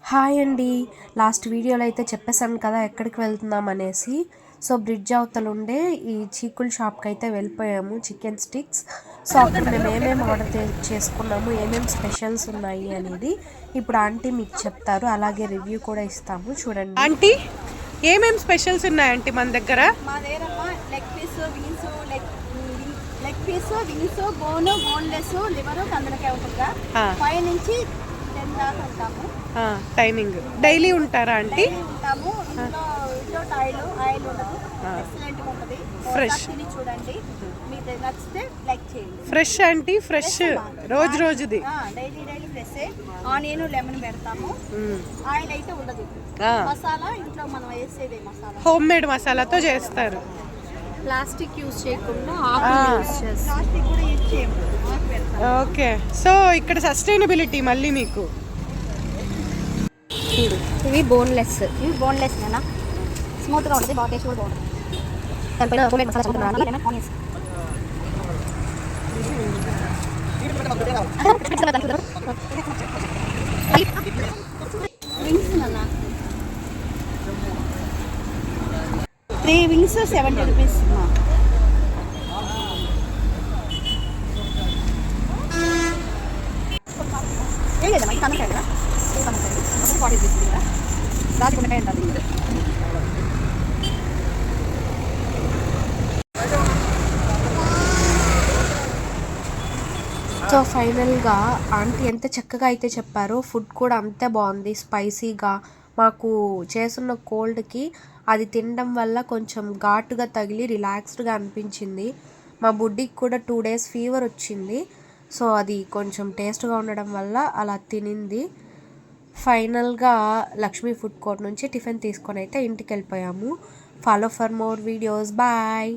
Hi అండి. Last వీడియోలో అయితే చెప్పేశాను కదా ఎక్కడికి వెళ్తున్నాం అనేసి. సో బ్రిడ్జ్ అవతల ఉండే ఈ చీకుల షాప్కి అయితే వెళ్ళిపోయాము, చికెన్ స్టిక్స్. సో అక్కడ మేము ఏమేమి ఆర్డర్ చేసుకున్నాము, ఏమేమి స్పెషల్స్ ఉన్నాయి అనేది ఇప్పుడు ఆంటీ మీకు చెప్తారు, అలాగే రివ్యూ కూడా ఇస్తాము చూడండి. ఆంటీ ఏమేమి స్పెషల్స్ ఉన్నాయంటే మన దగ్గర? లెగ్ పీస్, వింగ్స్, బోను, బోన్లెస్, లివర్, కందనకాయ ఉంటుందా 5 నుంచి 10 దాకా ఉంటాము. టైమింగ్ డైలీ ఉంటారా ఆంటీ? ఉంటాము. ఇంట్లో ఆయిల్ ఉండదు, ఎక్సలెంట్ ఉంటుంది. ఫ్రెష్ చూడండి, మీకు నచ్చితే లైక్ చేయండి. ఫ్రెష్ ఆంటీ, ఫ్రెష్ రోజుది డైలీ ఫ్రెష్. ఆనియన్, లెమన్ పెడతాము. ఆయిల్ అయితే ఉండదు. మసాలా ఇంట్లో మనం వేసేదే మసాలా, హోమ్ మేడ్ మసాలాతో చేస్తారు. ప్లాస్టిక్ యూజ్ చేయకుండా ఆకు యూజ్ చేస్తాం. ప్లాస్టిక్ కూడా యూజ్ చేయము. ఓకే, సో ఇక్కడ సస్టైనబిలిటీ మళ్ళీ మీకు. ఇవి బోన్లెస్ నేనా స్మూత్గా ఉంటుంది, బాగా టేస్ట్ కూడా బాగుంటుంది. దానిపైన హోమ్ మేడ్ మసాలా చల్లుతున్నాను. వింగ్స్ నాన్న 3 వింగ్స్ 70 రూపీస్. ఏం లేదమ్మా, ఇది కన్నకాయ కదా, 40 రూపీస్ కదా, రాజుకుండకాయ ఉంటుంది. సో ఫైనల్గా ఆంటీ ఎంత చక్కగా అయితే చెప్పారో, ఫుడ్ కూడా అంతే బాగుంది, స్పైసీగా. మాకు చేస్తున్న కోల్డ్కి అది తినడం వల్ల కొంచెం ఘాటుగా తగిలి రిలాక్స్డ్గా అనిపించింది. మా బుడ్డికి కూడా 2 days ఫీవర్ వచ్చింది. సో అది కొంచెం టేస్ట్గా ఉండడం వల్ల అలా తినింది. ఫైనల్గా లక్ష్మీ ఫుడ్ కోర్ట్ నుంచి టిఫిన్ తీసుకొని అయితే ఇంటికి వెళ్ళిపోయాము. Follow for more videos. Bye.